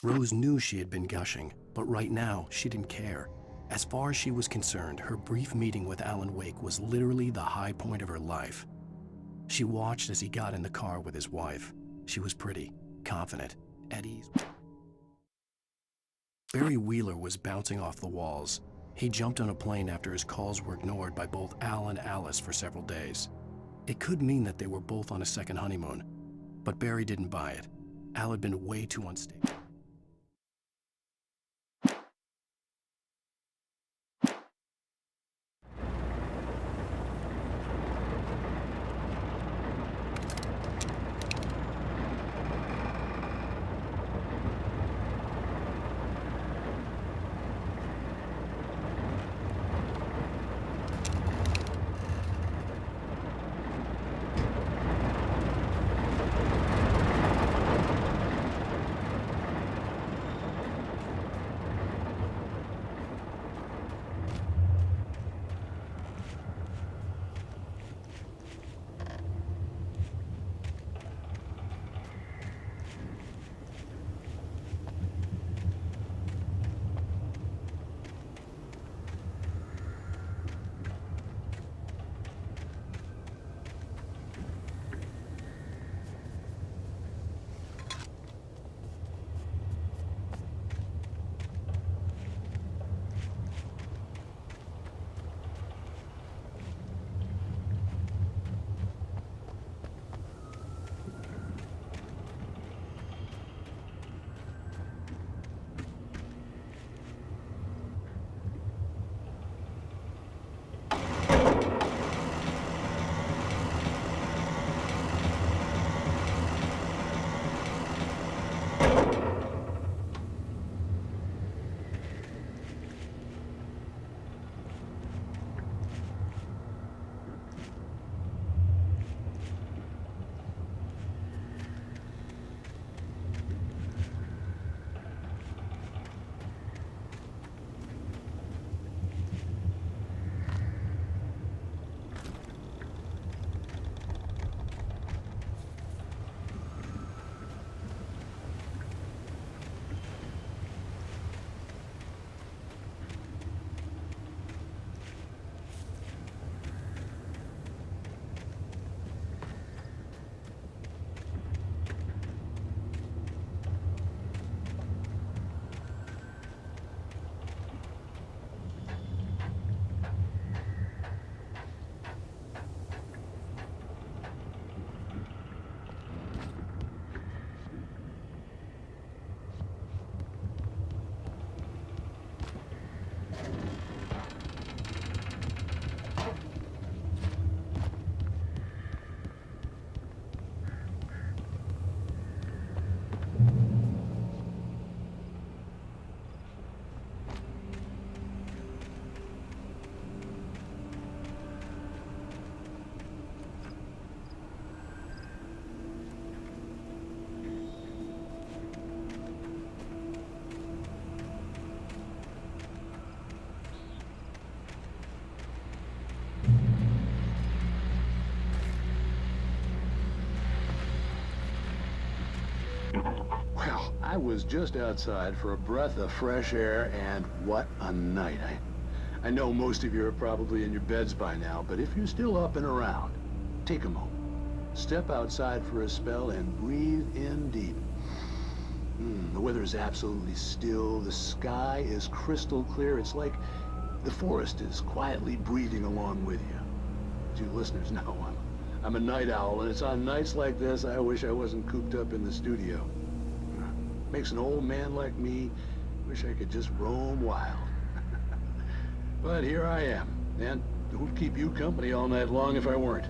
Rose knew she had been gushing, but right now she didn't care. As far as she was concerned, her brief meeting with Alan Wake was literally the high point of her life. She watched as he got in the car with his wife. She was pretty, confident, at ease. Barry Wheeler was bouncing off the walls. He jumped on a plane after his calls were ignored by both Al and Alice for several days. It could mean that they were both on a second honeymoon, but Barry didn't buy it. Al had been way too unstable. Well, I was just outside for a breath of fresh air, and what a night. I know most of you are probably in your beds by now, but if you're still up and around, take a moment. Step outside for a spell and breathe in deep. The weather is absolutely still. The sky is crystal clear. It's like the forest is quietly breathing along with you. As you listeners know, I'm a night owl, and it's on nights like this I wish I wasn't cooped up in the studio. Makes an old man like me wish I could just roam wild. But here I am, and who'd keep you company all night long if I weren't?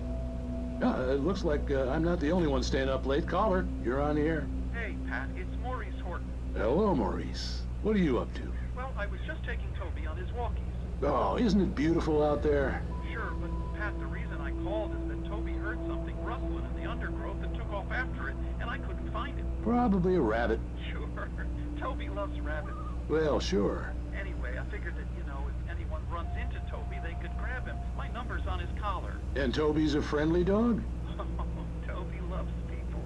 It looks like I'm not the only one staying up late. Caller, you're on the air. Hey, Pat, it's Maurice Horton. Hello, Maurice. What are you up to? Well, I was just taking Toby on his walkies. Oh, isn't it beautiful out there? Sure, but Pat, the reason I called is that Toby heard something rustling in the undergrowth and took off after it, and I couldn't find it. Probably a rabbit. Sure. Toby loves rabbits. Well, sure. Anyway, I figured that, if anyone runs into Toby, they could grab him. My number's on his collar. And Toby's a friendly dog? Oh, Toby loves people.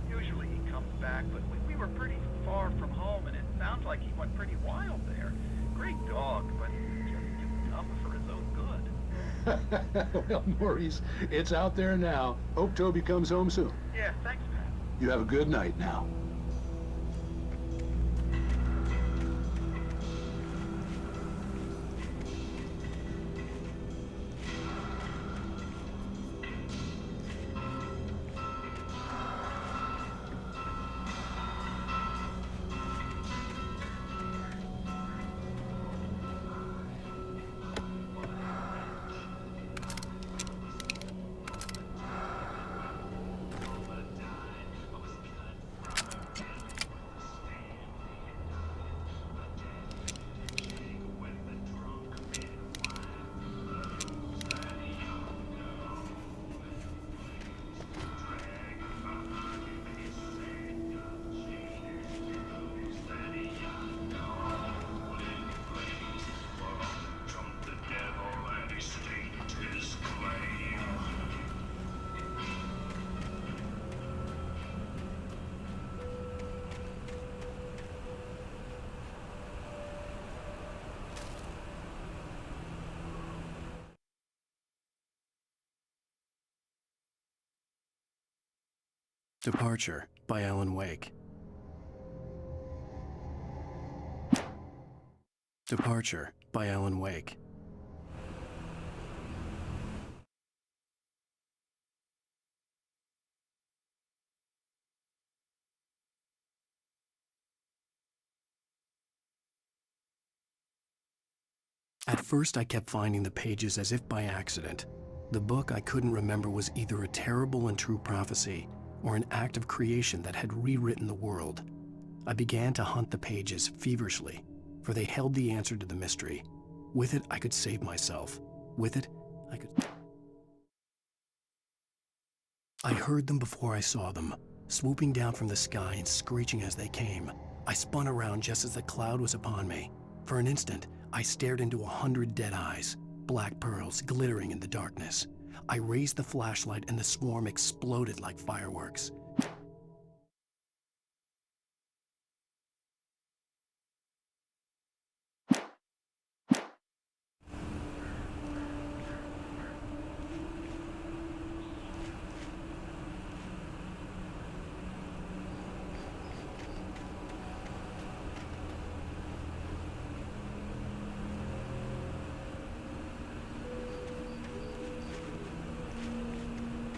Usually he comes back, but we were pretty far from home, and it sounds like he went pretty wild there. Great dog, but just too tough for his own good. Well, Maurice, it's out there now. Hope Toby comes home soon. Yeah, thanks, Pat. You have a good night now. Departure by Alan Wake. Departure by Alan Wake. At first, I kept finding the pages as if by accident. The book I couldn't remember was either a terrible and true prophecy or an act of creation that had rewritten the world. I began to hunt the pages feverishly, for they held the answer to the mystery. With it, I could save myself. With it, I could... I heard them before I saw them, swooping down from the sky and screeching as they came. I spun around just as the cloud was upon me. For an instant, I stared into 100 dead eyes, black pearls glittering in the darkness. I raised the flashlight and the swarm exploded like fireworks.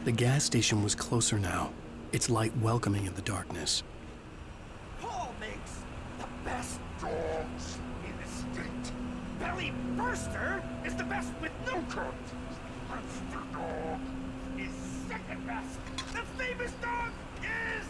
The gas station was closer now, its light welcoming in the darkness. Paul makes the best dogs in the state. Belly Burster is the best with no coat. Monster Dog is second best. The famous dog is...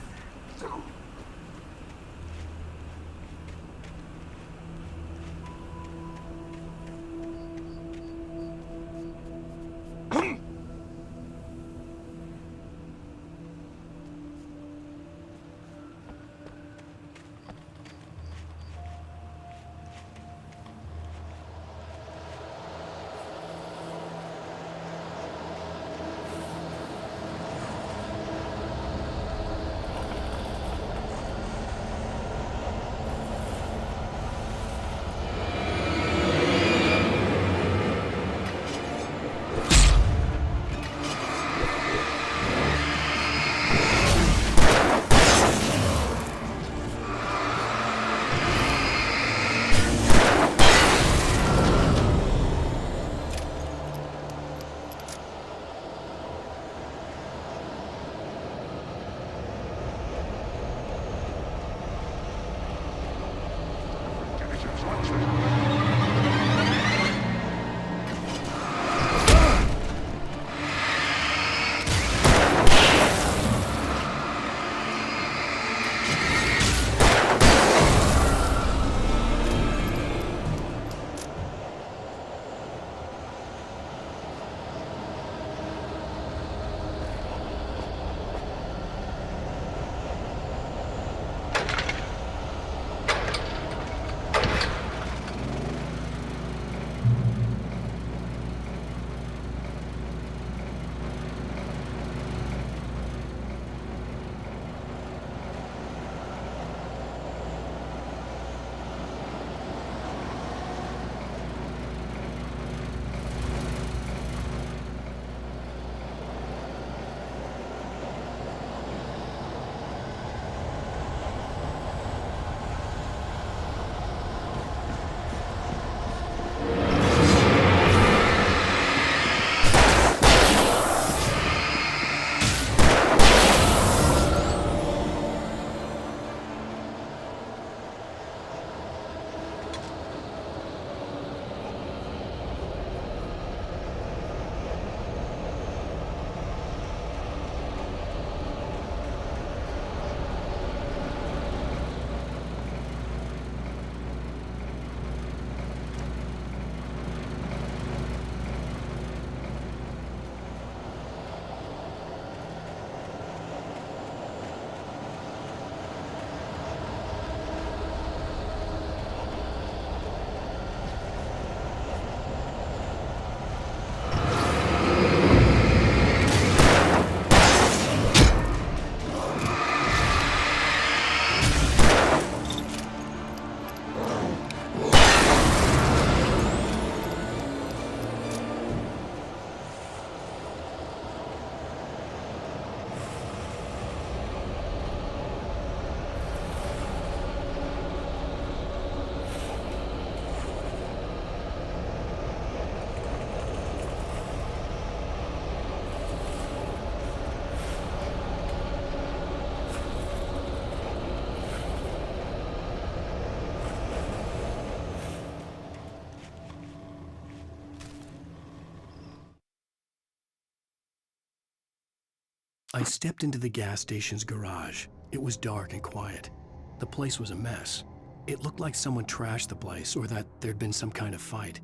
I stepped into the gas station's garage. It was dark and quiet. The place was a mess. It looked like someone trashed the place or that there'd been some kind of fight.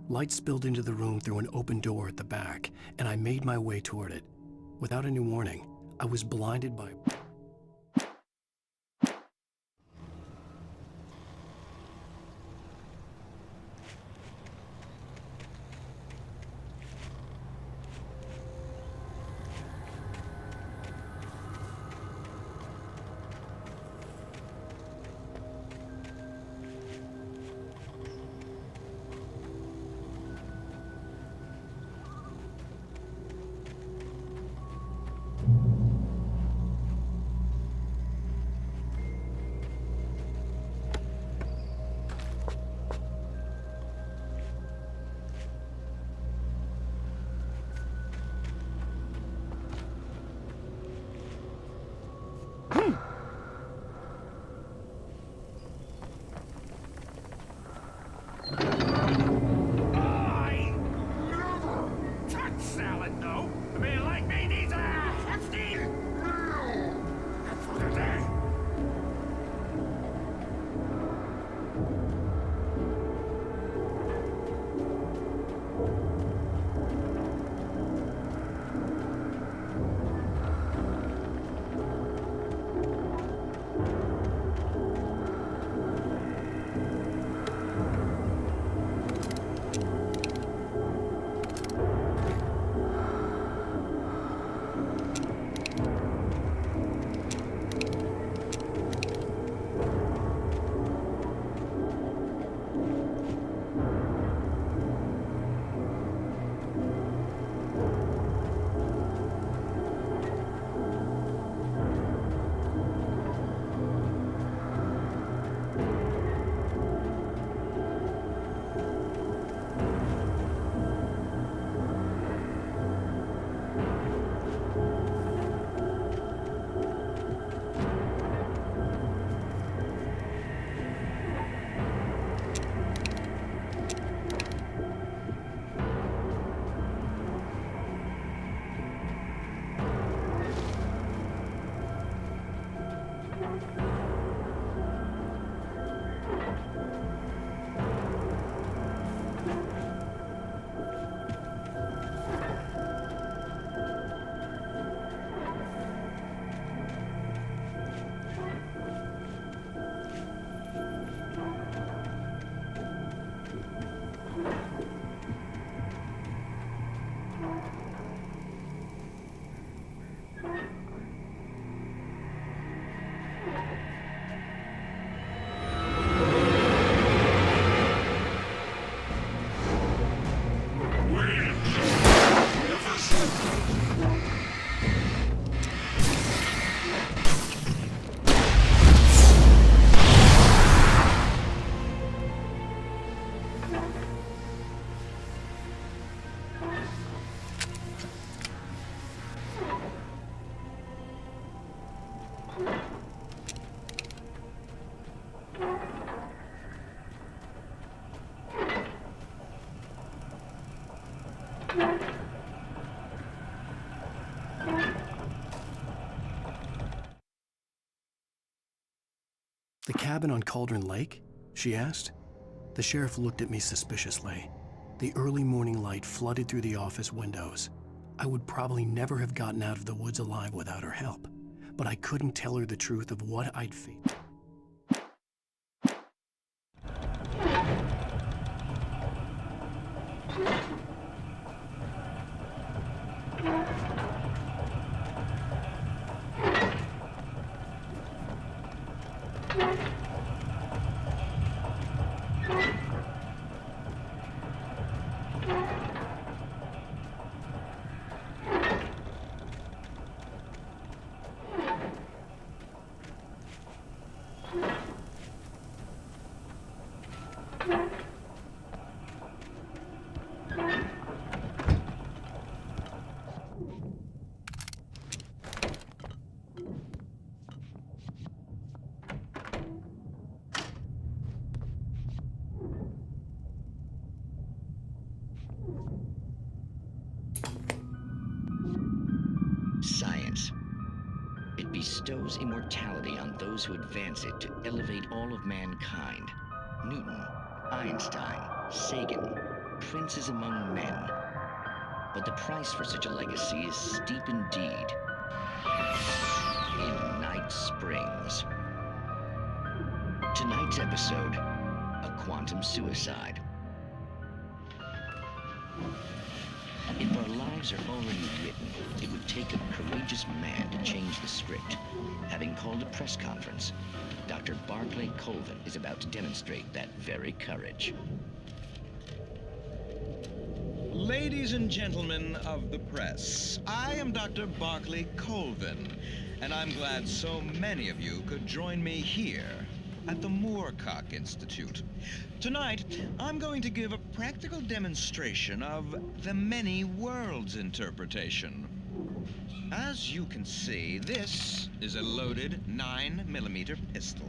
Light spilled into the room through an open door at the back, and I made my way toward it. Without any warning, I was blinded by... I never touch salad, though. A man like me needs a hefty meal. That's what it is. "The cabin on Cauldron Lake?" she asked. The sheriff looked at me suspiciously. The early morning light flooded through the office windows. I would probably never have gotten out of the woods alive without her help, but I couldn't tell her the truth of what I'd faced. Science. bestows immortality on those who advance it to elevate all of mankind. Newton, Einstein, Sagan, princes among men. But the price for such a legacy is steep indeed. In Night Springs. Tonight's episode, a quantum suicide. If our lives are already written, it would take a courageous man to change the script. Having called a press conference, Dr. Barclay Colvin is about to demonstrate that very courage. Ladies and gentlemen of the press, I am Dr. Barclay Colvin, and I'm glad so many of you could join me here at the Moorcock Institute. Tonight, I'm going to give a practical demonstration of the many worlds interpretation. As you can see, this is a loaded 9mm pistol.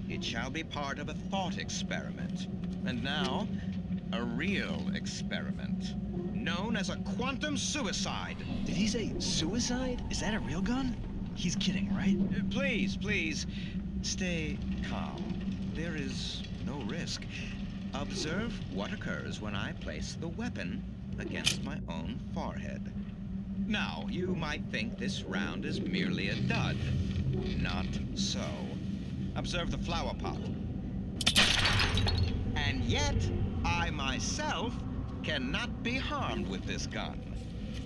It shall be part of a thought experiment. And now, a real experiment, known as a quantum suicide. Did he say suicide? Is that a real gun? He's kidding, right? Please, stay calm. There is no risk. Observe what occurs when I place the weapon against my own forehead. Now, you might think this round is merely a dud. Not so. Observe the flower pop. And yet, I myself cannot be harmed with this gun.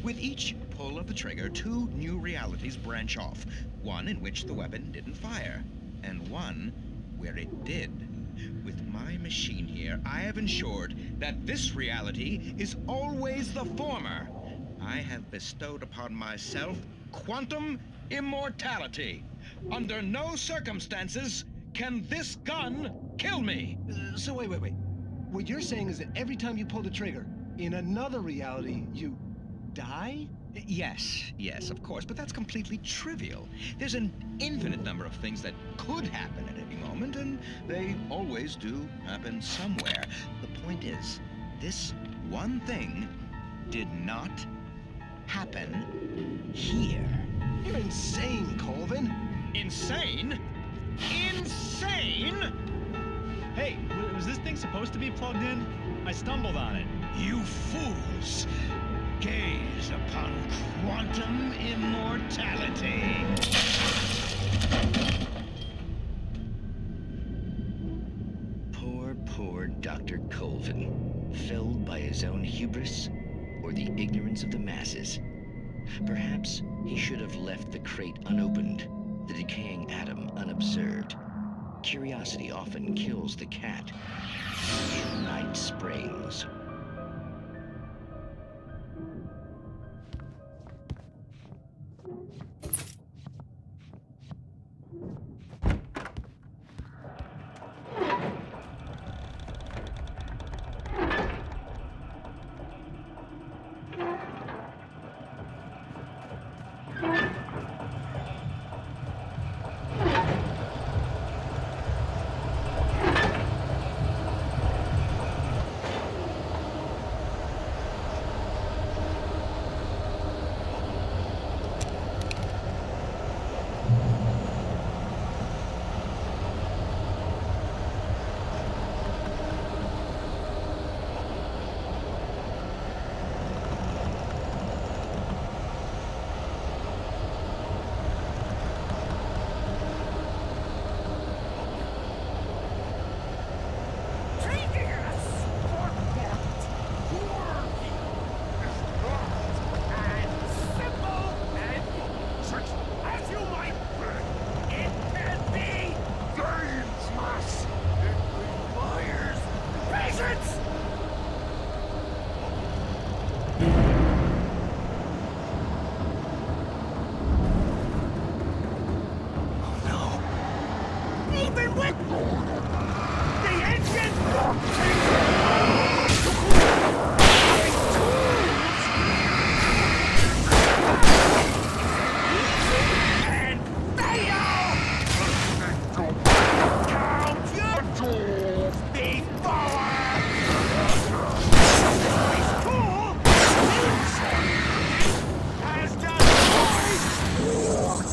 With each pull of the trigger, two new realities branch off. One in which the weapon didn't fire, and one where it did. With my machine here, I have ensured that this reality is always the former. I have bestowed upon myself quantum immortality. Under no circumstances can this gun kill me. So wait. What you're saying is that every time you pull the trigger, in another reality, you die? Yes, of course, but that's completely trivial. There's an infinite number of things that could happen at any moment, and they always do happen somewhere. The point is, this one thing did not happen here. You're insane, Colvin. Insane? Insane? Hey, was this thing supposed to be plugged in? I stumbled on it. You fools! Gaze upon quantum immortality. Poor Dr. Colvin, felled by his own hubris or the ignorance of the masses. Perhaps he should have left the crate unopened, the decaying atom unobserved. Curiosity often kills the cat. In Night Springs.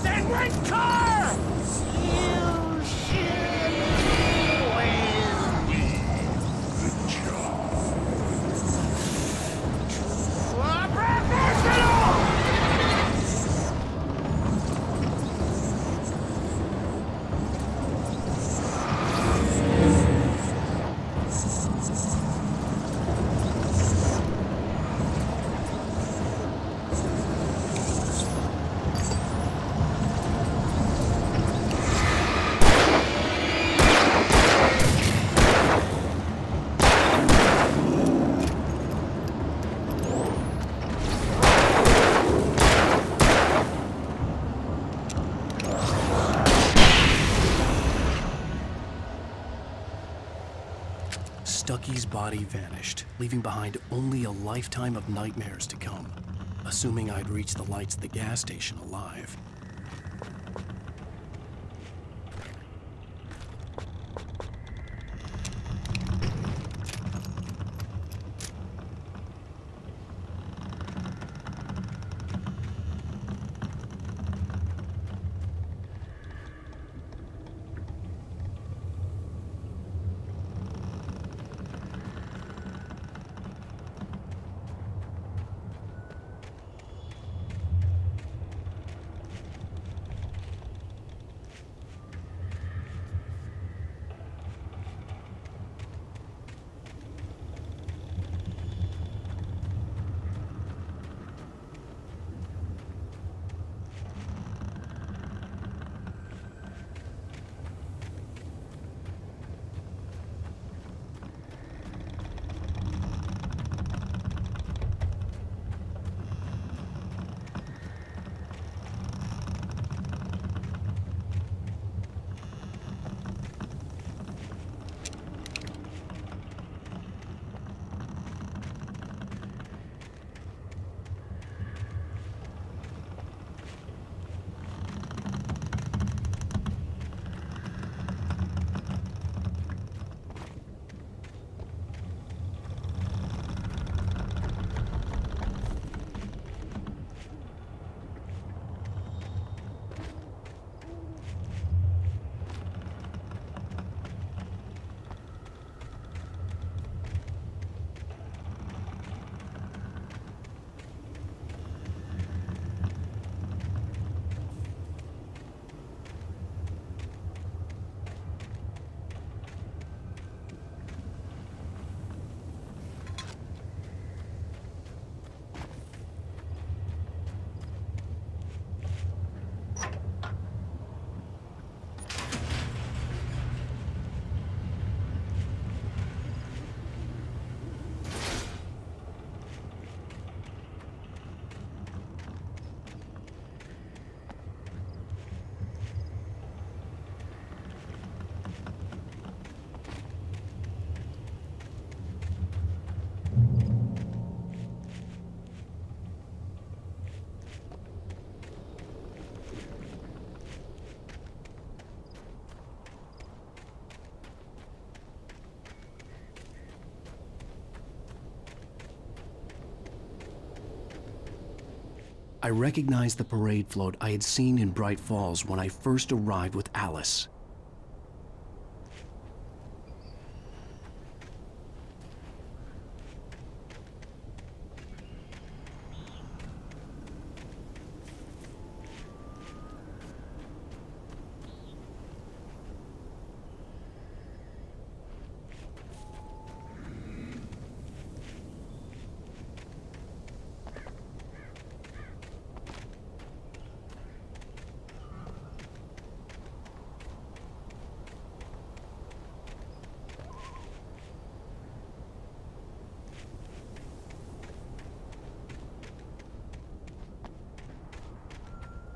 Then rent car! Stucky's body vanished, leaving behind only a lifetime of nightmares to come, assuming I'd reached the lights of the gas station alive. I recognized the parade float I had seen in Bright Falls when I first arrived with Alice.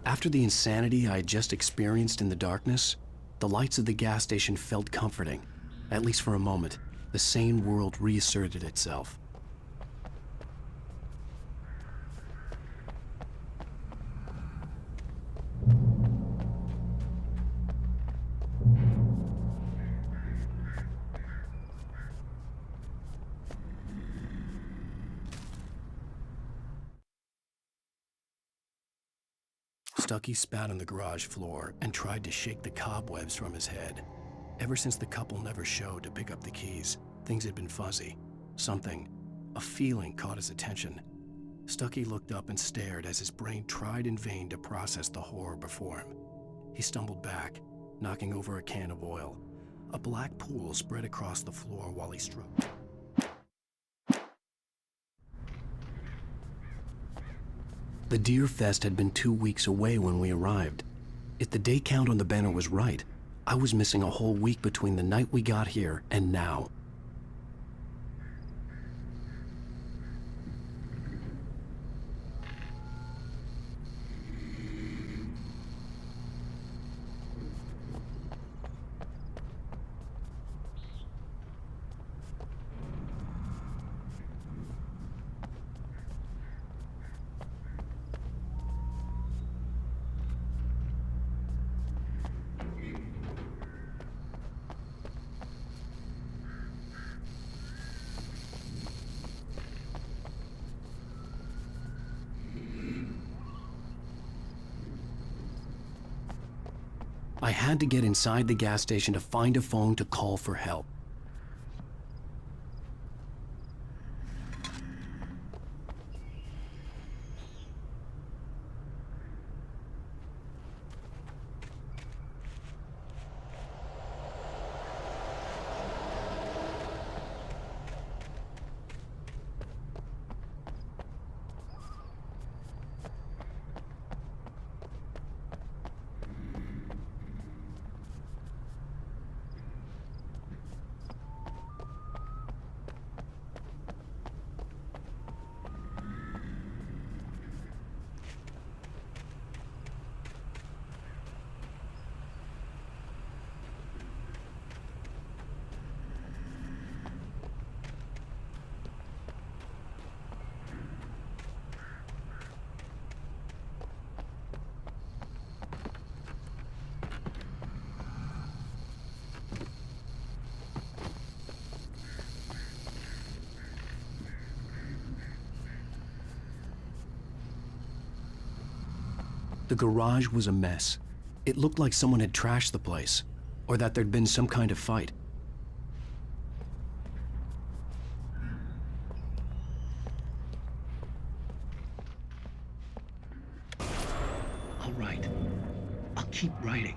After the insanity I had just experienced in the darkness, the lights of the gas station felt comforting. At least for a moment, the sane world reasserted itself. Stucky spat on the garage floor and tried to shake the cobwebs from his head. Ever since the couple never showed to pick up the keys, things had been fuzzy. Something, a feeling caught his attention. Stucky looked up and stared as his brain tried in vain to process the horror before him. He stumbled back, knocking over a can of oil. A black pool spread across the floor while he stroked. The Deer Fest had been 2 weeks away when we arrived. If the day count on the banner was right, I was missing a whole week between the night we got here and now. I had to get inside the gas station to find a phone to call for help. The garage was a mess. It looked like someone had trashed the place, or that there'd been some kind of fight. All right. I'll keep writing.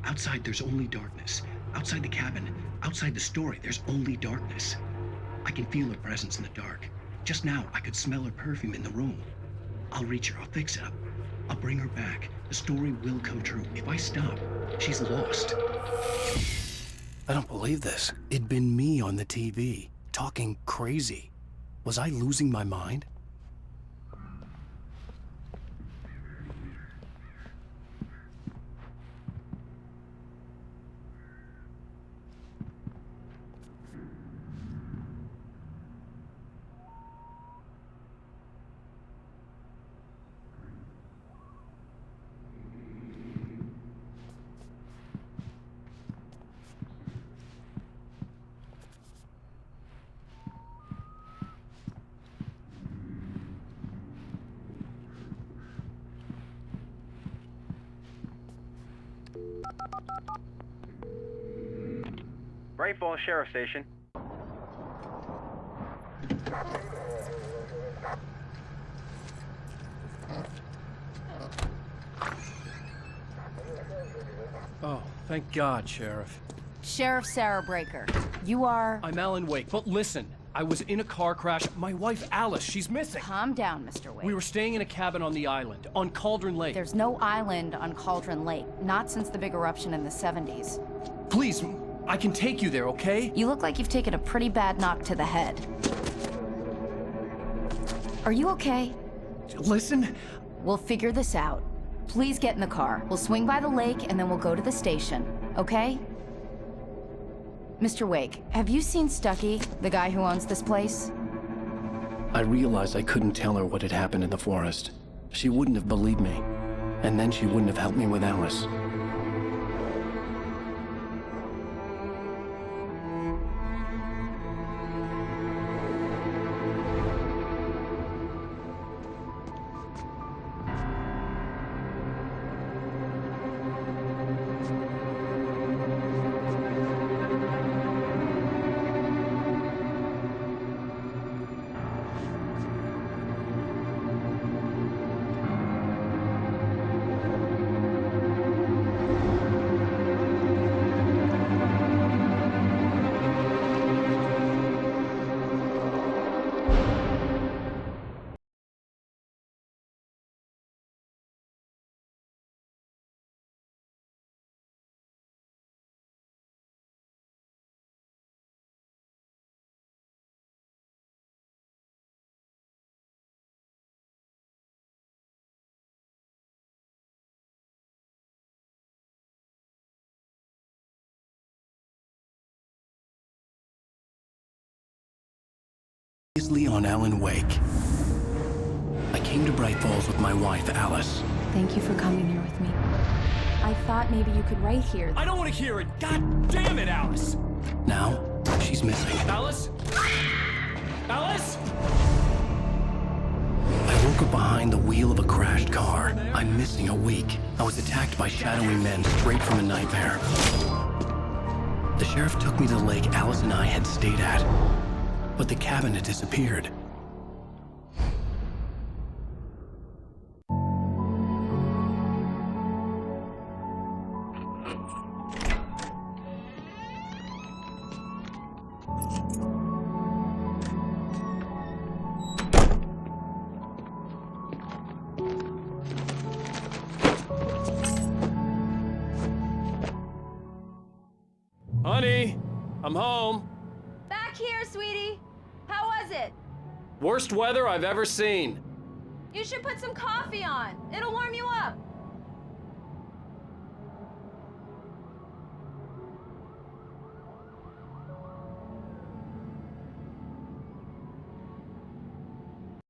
Outside, there's only darkness. Outside the cabin, outside the story, there's only darkness. I can feel her presence in the dark. Just now, I could smell her perfume in the room. I'll reach her. I'll fix it up. I'll bring her back. The story will come true. If I stop, she's lost. I don't believe this. It'd been me on the TV, talking crazy. Was I losing my mind? Bright Falls Sheriff Station. Oh, thank God, Sheriff. Sheriff Sarah Breaker. You are... I'm Alan Wake, but listen. I was in a car crash. My wife, Alice, she's missing. Calm down, Mr. Wake. We were staying in a cabin on the island, on Cauldron Lake. There's no island on Cauldron Lake. Not since the big eruption in the 70s. Please, I can take you there, okay? You look like you've taken a pretty bad knock to the head. Are you okay? Listen. We'll figure this out. Please get in the car. We'll swing by the lake and then we'll go to the station, okay? Mr. Wake, have you seen Stucky, the guy who owns this place? I realized I couldn't tell her what had happened in the forest. She wouldn't have believed me. And then she wouldn't have helped me with Alice. On Alan Wake. I came to Bright Falls with my wife, Alice. Thank you for coming here with me. I thought maybe you could write here. I don't want to hear it! God damn it, Alice! Now, she's missing. Alice? Alice? I woke up behind the wheel of a crashed car. I'm missing a week. I was attacked by shadowy men straight from a nightmare. The sheriff took me to the lake Alice and I had stayed at, but the cabin had disappeared. Honey, I'm home. Back here, sweetie. How was it? Worst weather I've ever seen. You should put some coffee on. It'll warm you up.